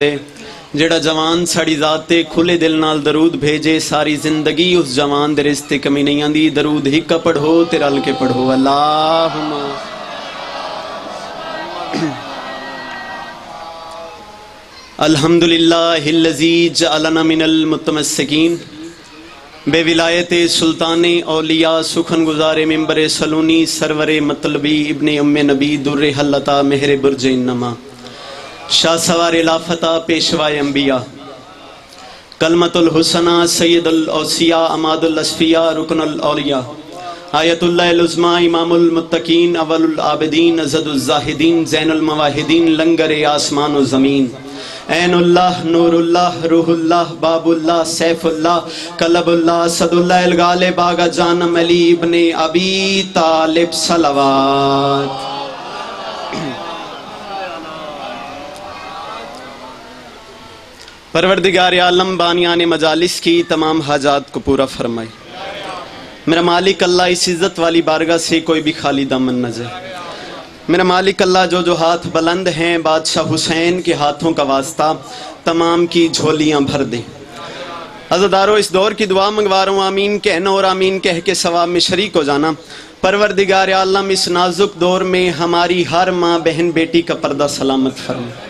جڑا جوان ساڑی ذات تے کھلے دل نال درود بھیجے ساری زندگی اس جوان دے رستے کمی نہیں آندی. درود ہکا پڑھو تے رل کے پڑھو. اللہم الحمدللہ الذی جعلنا من المتمسکین بے ولایت سلطان اولیاء سخن گزار ممبر سلونی سرور مطلبی ابن ام نبی در حلتا مہر برج انما شاہ سوار لافتہ پیشوائے انبیاء کلمت الحسنہ سید الاوصیاء اماد الاسفیاء رکن الاولیاء آیت اللہ العظمیٰ امام المتقین اول العابدین عزد الزاہدین زین المواحدین لنگر آسمان و زمین عین اللہ نور اللہ روح اللہ باب اللہ سیف اللہ قلب اللہ صد اللہ الغالب آغا جانم علی ابن ابی طالب صلوات. پروردگار عالم بانیان مجالس کی تمام حاجات کو پورا فرمائے. میرا مالک اللہ اس عزت والی بارگاہ سے کوئی بھی خالی دامن نہ جائے. میرا مالک اللہ جو ہاتھ بلند ہیں بادشاہ حسین کے ہاتھوں کا واسطہ تمام کی جھولیاں بھر دیں. عزادارو اس دور کی دعا منگوا رہا ہوں آمین کہنا اور آمین کہہ کے ثواب میں شریک ہو جانا. پروردگار عالم اس نازک دور میں ہماری ہر ماں بہن بیٹی کا پردہ سلامت فرمائے.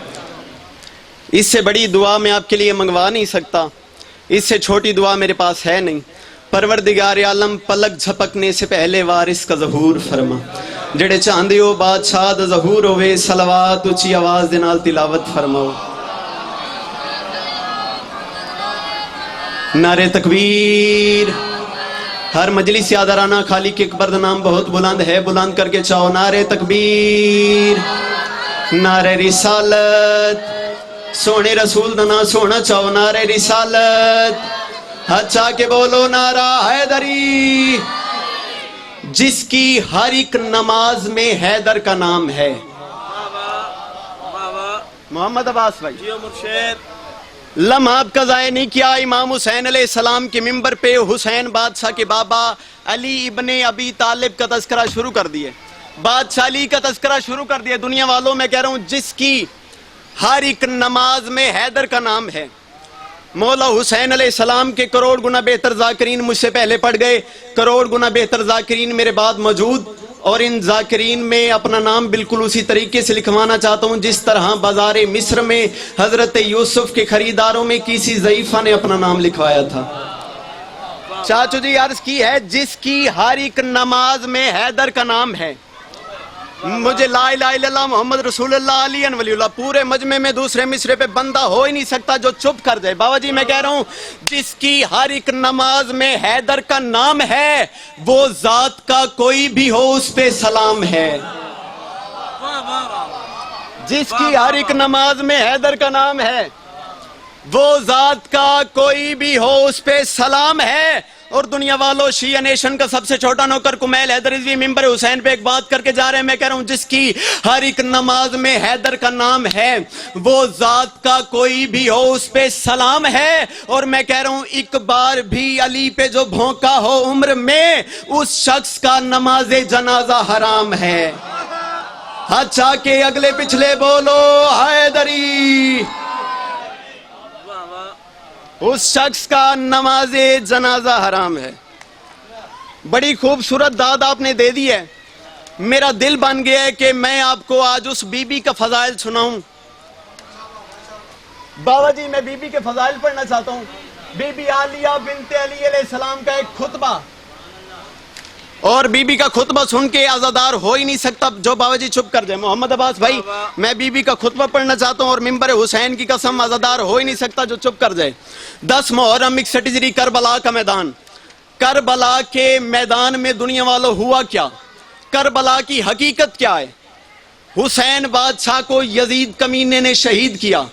اس سے بڑی دعا میں آپ کے لیے منگوا نہیں سکتا, اس سے چھوٹی دعا میرے پاس ہے نہیں. پروردگار عالم پلک جھپکنے سے پہلے وارث کا ظہور فرما. جڑے چاندے ہو بادشاہ دا ظہور ہوئے صلوات اچھی آواز دے نال تلاوت فرماؤ. نعرہ تکبیر. ہر مجلس یادرانہ خالق اکبر دا نام بہت بلند ہے, بلند کر کے چاہو نعرہ تکبیر. نعرہ رسالت. سونے رسول دنا سونا چاہو نعرہ رسالت. اچھا کہ بولو نعرہ حیدری. جس کی ہر ایک نماز میں حیدر کا نام ہے. محمد عباس بھائی لمحہ آپ کا ضائع نہیں کیا. امام حسین علیہ السلام کے ممبر پہ حسین بادشاہ کے بابا علی ابن ابی طالب کا تذکرہ شروع کر دیے, بادشاہ علی کا تذکرہ شروع کر دیے. دنیا والوں میں کہہ رہا ہوں جس کی ہر ایک نماز میں حیدر کا نام ہے. مولا حسین علیہ السلام کے کروڑ گنا بہتر ذاکرین مجھ سے پہلے پڑھ گئے, کروڑ گنا بہتر ذاکرین میرے بعد موجود, اور ان ذاکرین میں اپنا نام بالکل اسی طریقے سے لکھوانا چاہتا ہوں جس طرح بازار مصر میں حضرت یوسف کے خریداروں میں کسی ضعیفہ نے اپنا نام لکھوایا تھا. چاچو جی عرض کی ہے جس کی ہر ایک نماز میں حیدر کا نام ہے. مجھے لا الہ الا اللہ محمد رسول اللہ علی ولی اللہ پورے مجمع میں دوسرے مصرے پہ بندہ ہو ہی نہیں سکتا جو چپ کر جائے. بابا جی میں کہہ رہا ہوں جس کی ہر ایک نماز میں حیدر کا نام ہے وہ ذات کا کوئی بھی ہو اس پہ سلام ہے. جس کی ہر ایک نماز میں حیدر کا نام ہے وہ ذات کا کوئی بھی ہو اس پہ سلام ہے. اور دنیا والوں شیعہ نیشن کا سب سے چھوٹا نوکر کمیل حیدر رضوی ممبر حسین پہ ایک بات کر کے جا رہے ہیں. میں کہہ رہا ہوں جس کی ہر ایک نماز میں حیدر کا نام ہے وہ ذات کا کوئی بھی ہو اس پہ سلام ہے. اور میں کہہ رہا ہوں ایک بار بھی علی پہ جو بھونکا ہو عمر میں اس شخص کا نماز جنازہ حرام ہے. اچھا کہ اگلے پچھلے بولو حیدری. اس شخص کا نماز جنازہ حرام ہے. بڑی خوبصورت داد آپ نے دے دی ہے. میرا دل بن گیا ہے کہ میں آپ کو آج اس بی بی کا فضائل سناؤں. بابا جی میں بی بی کے فضائل پڑھنا چاہتا ہوں. بی بی عالیہ بنت علی علیہ السلام کا ایک خطبہ, اور بی بی کا خطبہ سن کے عزادار ہو ہی نہیں سکتا جو بابا جی چپ کر جائے. محمد عباس بھائی میں بی بی کا خطبہ پڑھنا چاہتا ہوں اور ممبر حسین کی قسم عزادار ہو ہی نہیں سکتا جو چپ کر جائے. 10 محرم 61 ہجری کربلا کا میدان. کربلا کے میدان میں دنیا والوں ہوا کیا, کربلا کی حقیقت کیا ہے. حسین بادشاہ کو یزید کمینے نے شہید کیا,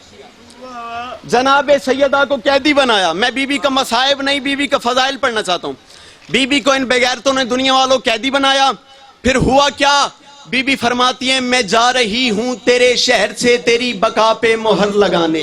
جناب سیدہ کو قیدی بنایا. میں بی بی کا مصائب نہیں بی بی کا فضائل پڑھنا چاہتا ہوں. بی بی کو ان بغیرتوں نے دنیا والوں قیدی بنایا. پھر ہوا کیا, بی بی فرماتی ہیں میں جا رہی ہوں تیرے شہر سے تیری بقا پہ مہر لگانے.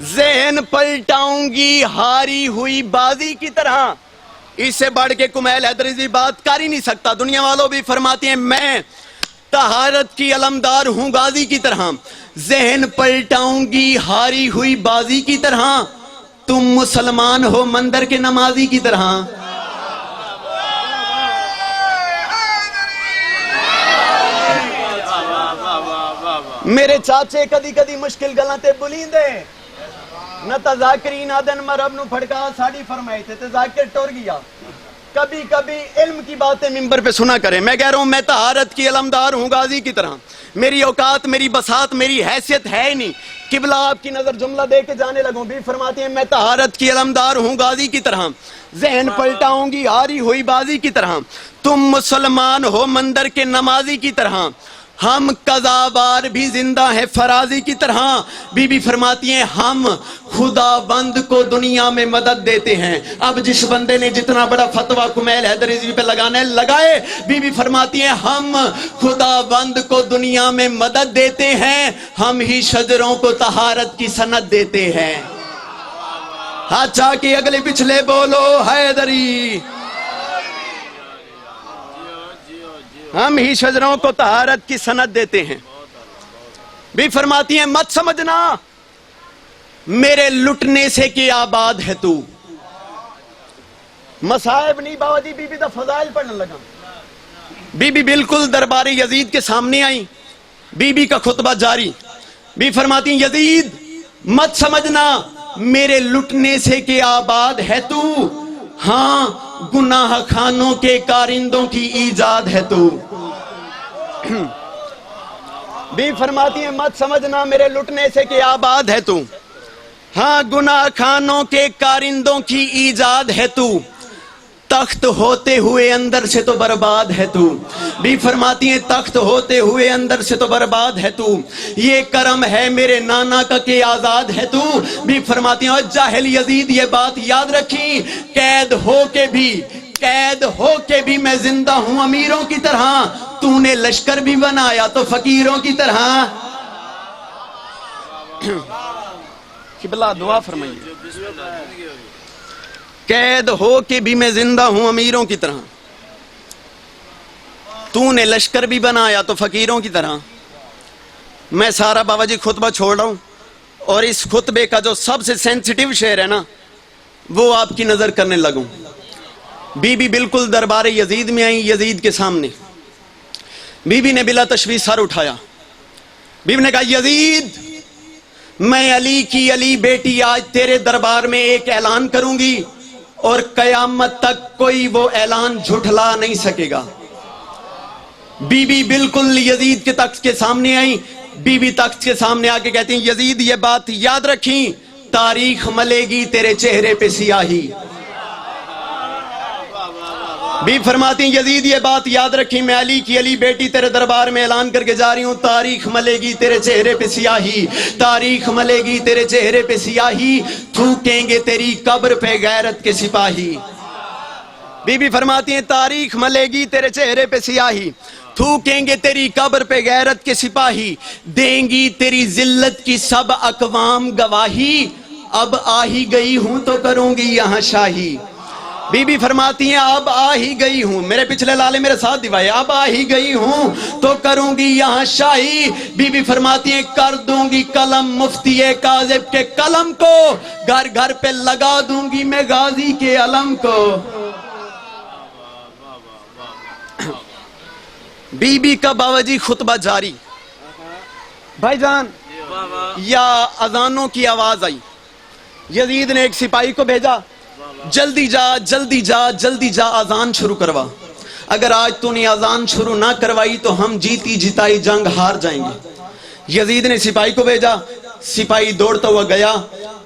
ذہن پلٹاؤں گی ہاری ہوئی بازی کی طرح. اس سے بڑھ کے کمیل حیدری بات کر ہی نہیں سکتا. دنیا والوں بھی فرماتے ہیں میں طہارت کی علمدار ہوں غازی کی طرح. ذہن پلٹاؤں گی ہاری ہوئی بازی کی طرح. تم مسلمان ہو مندر کے نمازی کی طرح. میرے چاچے کدی کدی مشکل گلاں بولیں دے نہ تذاکرین آدن مرب نو پھڑکا ساڑی فرمائے تھے تذاکر ٹور گیا. کبھی کبھی علم کی باتیں ممبر پہ سنا کریں. میں کہہ رہا ہوں میں طہارت کی علمدار ہوں غازی کی طرح. میری اوقات میری بساط میری حیثیت ہے ہی نہیں. قبلہ آپ کی نظر جملہ دے کے جانے لگوں. بھی فرماتے ہیں میں طہارت کی علمدار ہوں غازی کی طرح. ذہن پلٹاؤں گی ہاری ہوئی بازی کی طرح. تم مسلمان ہو مندر کے نمازی کی طرح. ہم قضاوار بھی زندہ ہیں فرازی کی طرح. بی بی فرماتی ہیں ہم خدا بند کو دنیا میں مدد دیتے ہیں. اب جس بندے نے جتنا بڑا فتویٰ کمیل حیدری پہ لگانا ہے لگائے. بی بی فرماتی ہیں ہم خدا بند کو دنیا میں مدد دیتے ہیں. ہم ہی شجروں کو طہارت کی سند دیتے ہیں. ہاتھ چاہ کے اگلے پچھلے بولو حیدری. ہم ہی شجروں کو طہارت کی سند دیتے ہیں. بھی فرماتی ہیں مت سمجھنا میرے لٹنے سے کہ آباد ہے تو. مصائب نہیں بابا جی. بی بی دا فضائل پڑھنے لگا. بی بی بالکل دربار یزید کے سامنے آئی. بی بی کا خطبہ جاری. بی فرماتی ہیں یزید مت سمجھنا میرے لٹنے سے کہ آباد ہے تو. ہاں گناہ خانوں کے کارندوں کی ایجاد ہے تو. بھی فرماتی ہیں مت سمجھنا میرے لٹنے سے کہ آباد ہے تو. ہاں گناہ خانوں کے کارندوں کی ایجاد ہے تو. تخت ہوتے ہوئے اندر سے تو برباد ہے تو. بھی فرماتی ہیں تخت ہوتے ہوئے اندر سے تو برباد ہے تو. یہ کرم ہے میرے نانا کا کہ آزاد ہے تو. بھی فرماتی ہیں اور جاہل یزید یہ بات یاد رکھی قید ہو کے بھی میں زندہ ہوں امیروں کی طرح. تو نے لشکر بھی بنایا تو فقیروں کی طرح. قبلہ دعا فرمائیے. قید ہو کے بھی میں زندہ ہوں امیروں کی طرح. تو نے لشکر بھی بنایا تو فقیروں کی طرح. میں سارا بابا جی خطبہ چھوڑ رہا ہوں اور اس خطبے کا جو سب سے سینسٹیو شعر ہے نا وہ آپ کی نظر کرنے لگوں. بی بی بالکل دربار یزید میں آئی. یزید کے سامنے بی بی نے بلا تشویش سر اٹھایا. بی بی نے کہا یزید میں علی کی علی بیٹی آج تیرے دربار میں ایک اعلان کروں گی اور قیامت تک کوئی وہ اعلان جھٹلا نہیں سکے گا. بی بی بالکل یزید کے تخت کے سامنے آئی. بی بی تخت کے سامنے آ کے کہتی ہیں یزید یہ بات یاد رکھیں تاریخ ملے گی تیرے چہرے پہ سیاہی. بھی فرماتی ہیں یزید یہ بات یاد رکھی میں علی کی علی بیٹی تیرے دربار میں اعلان کر کے جا رہی ہوں تاریخ ملے گی تیرے چہرے پہ سیاہی. تاریخ ملے گی تیرے چہرے پہ سیاہی. تھوکیں گے تیری قبر پہ غیرت کے سپاہی. بی بی فرماتی ہیں تاریخ ملے گی تیرے چہرے پہ سیاہی. تھوکیں گے تیری قبر پہ غیرت کے سپاہی. دیں گی تیری ذلت کی سب اقوام گواہی. اب آ ہی گئی ہوں تو کروں گی یہاں شاہی. بی بی فرماتی ہیں اب آ ہی گئی ہوں. میرے پچھلے لالے میرے ساتھ دیوائے. اب آ ہی گئی ہوں تو کروں گی یہاں شاہی. بی بی فرماتی ہیں کر دوں گی قلم مفتی کاذب کے قلم کو. گھر گھر پہ لگا دوں گی میں غازی کے علم کو. بی بی کا بابا جی خطبہ جاری. بھائی جان یا اذانوں کی آواز آئی. یزید نے ایک سپاہی کو بھیجا جلدی جا جلدی جا جلدی جا اذان شروع کروا. اگر آج تو نے اذان شروع نہ کروائی تو ہم جیتی جتائی جنگ ہار جائیں گے. یزید نے سپاہی کو بھیجا. سپاہی دوڑتا ہوا گیا.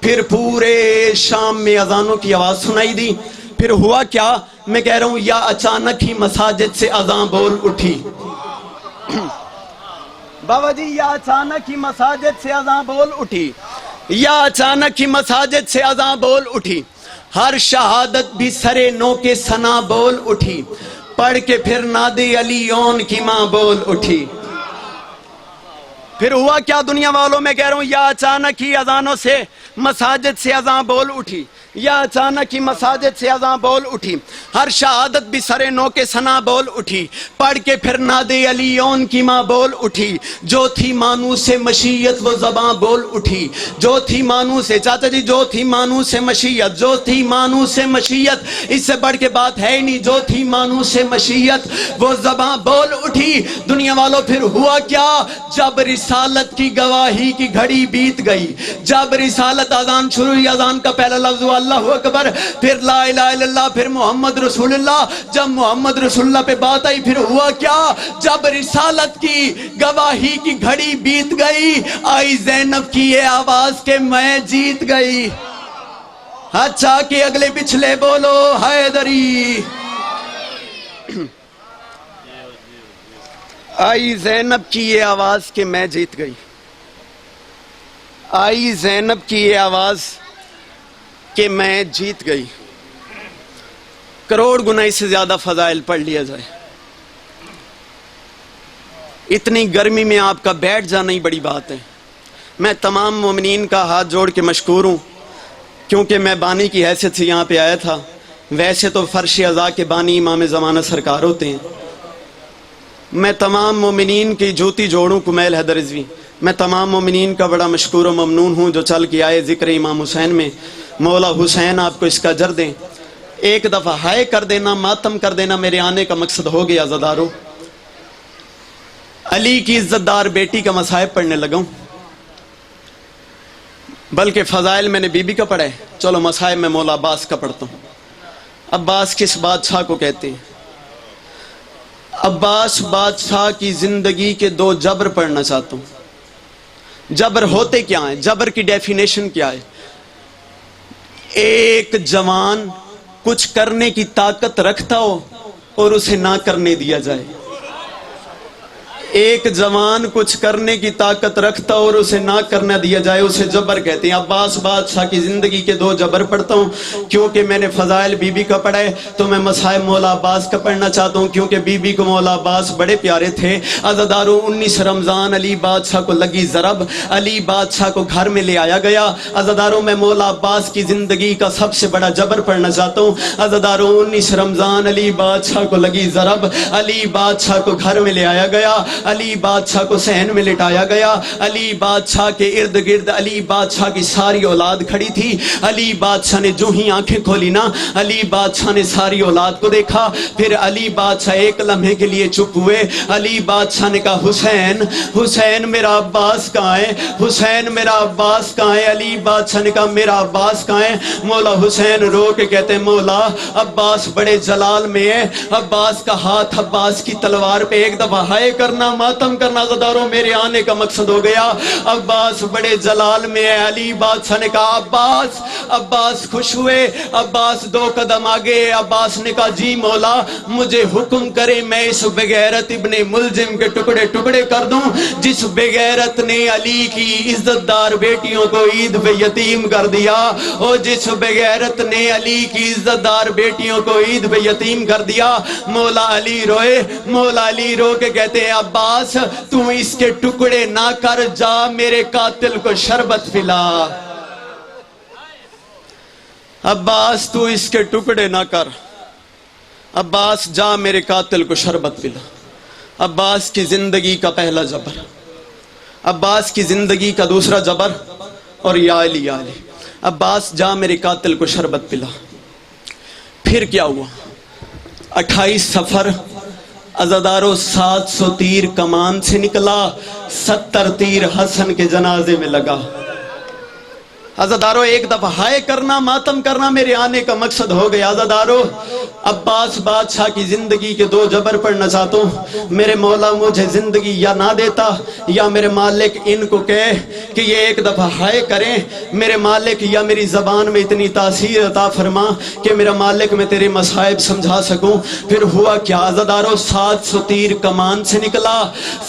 پھر پورے شام میں اذانوں کی آواز سنائی دی. پھر ہوا کیا میں کہہ رہا ہوں یا اچانک ہی مساجد سے اذان بول اٹھی. بابا جی یا اچانک ہی مساجد سے اذان بول اٹھی. یا اچانک ہی مساجد سے اذان بول اٹھی. ہر شہادت بھی سرے نو کے ثنا بول اٹھی. پڑھ کے پھر نادے علی اون کی ماں بول اٹھی. پھر ہوا کیا دنیا والوں، میں کہہ رہا ہوں، یا اچانک ہی اذانوں سے مساجد سے اذان بول اٹھی، یا اچانک ہی مساجد سے اذان بول اٹھی، ہر شہادت بھی سرے نو کے ثنا بول اٹھی، پڑھ کے پھر نادے علی اون کی ماں بول اٹھی، جو تھی مانو سے مشیت وہ زباں بول اٹھی، جو تھی مانو سے، چاچا جی، جو تھی مانو سے مشیت، جو تھی مانو سے مشیت، اس سے بڑھ کے بات ہے ہی نہیں، جو تھی مانو سے مشیت وہ زباں بول اٹھی۔ دنیا والوں پھر ہوا کیا، جب رسالت کی گواہی کی گھڑی بیت گئی، جب رسالت اذان شروع ہوئی، اذان کا پہلا لفظ ہوا اللہ اکبر، پھر لا الہ الا اللہ، پھر محمد رسول اللہ، جب محمد رسول اللہ پہ بات آئی پھر ہوا کیا، جب رسالت کی گواہی کی گھڑی بیت گئی، آئی زینب کی یہ آواز کہ میں جیت گئی۔ اچھا کہ اگلے پچھلے بولو حیدری۔ آئی زینب کی یہ آواز کہ میں جیت گئی، آئی زینب کی یہ آواز کہ میں جیت گئی۔ کروڑ گنا اس سے زیادہ فضائل پڑھ لیا جائے۔ اتنی گرمی میں آپ کا بیٹھ جانا ہی بڑی بات ہے۔ میں تمام مومنین کا ہاتھ جوڑ کے مشکور ہوں، کیونکہ میں بانی کی حیثیت سے یہاں پہ آیا تھا۔ ویسے تو فرش عزا کے بانی امام زمانہ سرکار ہوتے ہیں۔ میں تمام مومنین کی جوتی جوڑوں کمیل حیدر رضوی، میں تمام مومنین کا بڑا مشکور و ممنون ہوں جو چل کے آئے ذکر امام حسین میں۔ مولا حسین آپ کو اس کا اجر دیں۔ ایک دفعہ ہائے کر دینا، ماتم کر دینا میرے آنے کا مقصد ہو گیا عزادارو۔ علی کی عزت دار بیٹی کا مصائب پڑھنے لگا ہوں، بلکہ فضائل میں نے بی بی کا پڑھا ہے، چلو مصائب میں مولا عباس کا پڑھتا ہوں۔ عباس کس بادشاہ کو کہتے ہیں؟ عباس بادشاہ کی زندگی کے دو جبر پڑھنا چاہتا ہوں۔ جبر ہوتے کیا ہیں؟ جبر کی ڈیفینیشن کیا ہے؟ ایک جوان کچھ کرنے کی طاقت رکھتا ہو اور اسے نہ کرنے دیا جائے۔ ایک جوان کچھ کرنے کی طاقت رکھتا اور اسے نہ کرنا دیا جائے، اسے جبر کہتے ہیں۔ عباس بادشاہ کی زندگی کے دو جبر پڑھتا ہوں، کیونکہ میں نے فضائل بی بی کا پڑھا ہے تو میں مصائب مولا عباس کا پڑھنا چاہتا ہوں، کیونکہ بی بی کو مولا عباس بڑے پیارے تھے۔ عزادارو 19 رمضان علی بادشاہ کو لگی ضرب، علی بادشاہ کو گھر میں لے آیا گیا۔ عزادارو میں مولا عباس کی زندگی کا سب سے بڑا جبر پڑھنا چاہتا ہوں۔ عزادارو 19 رمضان علی بادشاہ کو لگی ضرب، علی بادشاہ کو گھر میں لے آیا گیا، علی بادشاہ کو صحن میں لٹایا گیا۔ علی بادشاہ کے ارد گرد علی بادشاہ کی ساری اولاد کھڑی تھی۔ علی بادشاہ نے جو ہی آنکھیں کھولی نا، علی بادشاہ نے ساری اولاد کو دیکھا۔ پھر علی بادشاہ ایک لمحے کے لیے چپ ہوئے۔ علی بادشاہ نے کہا حسین، حسین میرا عباس کہاں ہے؟ حسین میرا عباس کہاں ہے؟ علی بادشاہ نے کہا میرا عباس کہاں ہے؟ مولا حسین رو کے کہتے ہیں مولا عباس بڑے جلال میں ہے۔ عباس کا ہاتھ عباس کی تلوار پہ، ایک دفعہ ہائے کرنا، ماتم کرنا عزاداروں، میرے آنے کا مقصد ہو گیا۔ عباس بڑے جلال میں ہے۔ علی بادشاہ نے کہا عباس، عباس خوش ہوئے۔ عباس دو قدم آگے، عباس نے کہا جی مولا مجھے حکم کرے میں اس بغیرت ابن ملجم کے ٹکڑے ٹکڑے کر دوں جس بغیرت نے علی کی عزت دار بیٹیوں کو عید پہ یتیم کر دیا، اور جس بغیرت نے علی کی عزت دار بیٹیوں کو عید پہ یتیم کر دیا۔ مولا علی روئے، مولا علی رو کے کہتے ہیں عباس تو اس کے ٹکڑے نہ کر، جا میرے قاتل کو شربت پلا۔ عباس تو اس کے ٹکڑے نہ کر، عباس جا میرے قاتل کو شربت پلا۔ عباس کی زندگی کا پہلا جبر، عباس کی زندگی کا دوسرا جبر، اور یا علی یا علی، عباس جا میرے قاتل کو شربت پلا۔ پھر کیا ہوا؟ 28 صفر عزادارو 700 تیر کمان سے نکلا، 70 تیر حسن کے جنازے میں لگا۔ عزادارو ایک دفعہ ہائے کرنا، ماتم کرنا، میرے آنے کا مقصد ہو گیا۔ عزادارو عباس بادشاہ کی زندگی کے دو جبر پڑھنا چاہتا ہوں۔ میرے مولا مجھے زندگی یا نہ دیتا، یا میرے مالک ان کو کہے کہ یہ ایک دفعہ ہائے کریں۔ میرے مالک یا میری زبان میں اتنی تاثیر عطا فرما کہ میرا مالک میں تیرے مصائب سمجھا سکوں۔ پھر ہوا کیا؟ عزادارو 700 تیر کمان سے نکلا،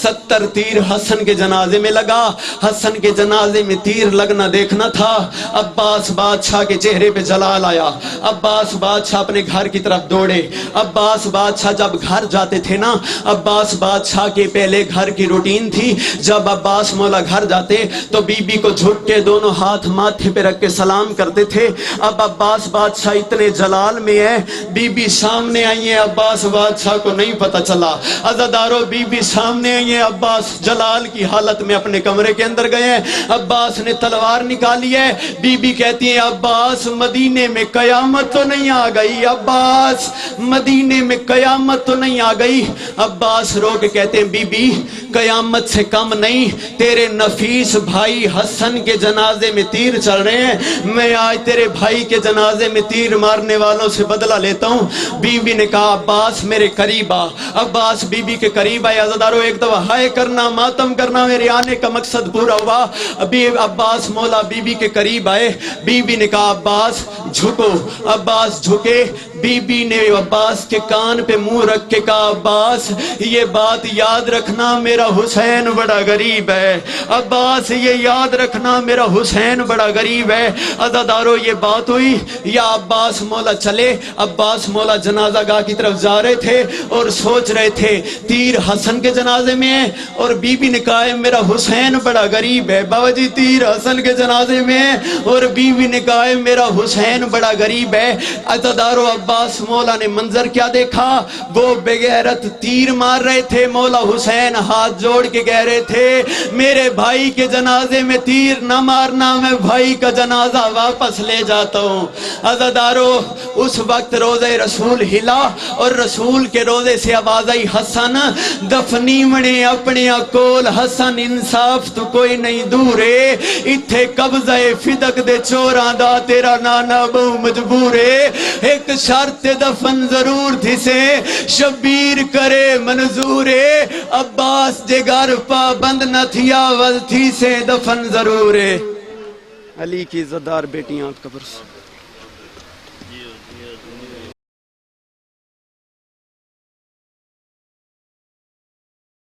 70 تیر حسن کے جنازے میں لگا۔ حسن کے جنازے میں تیر لگنا دیکھنا تھا، دیکھا عباس بادشاہ کے چہرے پہ جلال آیا. عباس بادشاہ اپنے گھر کی طرف دوڑے. عباس بادشاہ جب گھر جاتے تھے نا, عباس بادشاہ کے پہلے گھر کی روٹین تھی, جب عباس مولا گھر جاتے تو بی بی کو جھک کے دونوں ہاتھ ماتھے پہ رکھ کے سلام کرتے تھے. اب عباس بادشاہ اتنے جلال میں ہے, بی بی سامنے آئی ہے, عباس بادشاہ کو نہیں پتا چلا. عزادارو بی بی سامنے آئی ہے, عباس جلال کی حالت میں اپنے کمرے کے اندر گئے ہیں. عباس نے تلوار نکالی ہے. بی بی کہتی ہے عباس مدینے میں قیامت تو نہیں آ گئی, عباس مدینے میں قیامت تو نہیں آ گئی. عباس رو کے کہتے ہیں بی بی قیامت سے کم نہیں, تیرے نفیس بھائی حسن کے جنازے میں تیر چل رہے ہیں, میں آج تیرے بھائی کے جنازے میں تیر مارنے والوں سے بدلہ لیتا ہوں. بی بی نے کہا عباس میرے قریب آ. عباس بی بی کے قریب آئے. عزادارو ایک دفعہ ہائے کرنا ماتم کرنا, میرے آنے کا مقصد پورا ہوا. ابھی عباس مولا بی بی کے قریب آئے. بی بی نے کہا عباس جھکو. عباس جھکے. بی بی نے عباس کے کان پہ منہ رکھ کے کہا عباس یہ بات یاد رکھنا میرا حسین بڑا غریب ہے. عباس یہ یاد رکھنا میرا حسین بڑا غریب ہے. عزادارو یہ بات ہوئی یا عباس مولا چلے. عباس مولا جنازہ گاہ کی طرف جا رہے تھے اور سوچ رہے تھے تیر حسن کے جنازے میں ہے, اور بی بی نے کہا ہے میرا حسین بڑا غریب ہے. بابا جی تیر حسن کے جنازے میں ہے, اور بی بی نے کہا ہے میرا حسین بڑا غریب ہے. عزادارو عباس مولا نے منظر کیا دیکھا, وہ بغیرت تیر مار رہے تھے, مولا حسین ہاتھ جوڑ کے کہہ رہے تھے میرے بھائی کے جنازے میں تیر نہ مارنا, میں بھائی کا جنازہ واپس لے جاتا ہوں. عزادارو اس وقت روزہ رسول ہلا اور رسول کے روزے سے آواز آئی حسن دفنی منے اپنے کول, حسن انصاف تو کوئی نہیں دورے, اتھے قبضہ فدق دے چوراں دا تیرا نانا بہو مجبورے. ایک شرط دفن ضرور تھی سے شبیر کرے منظورے, عباس جے گھر پابند نہ تھیا ول تھی سے دفن ضرورے. علی کی عزتدار بیٹیاں قبر سے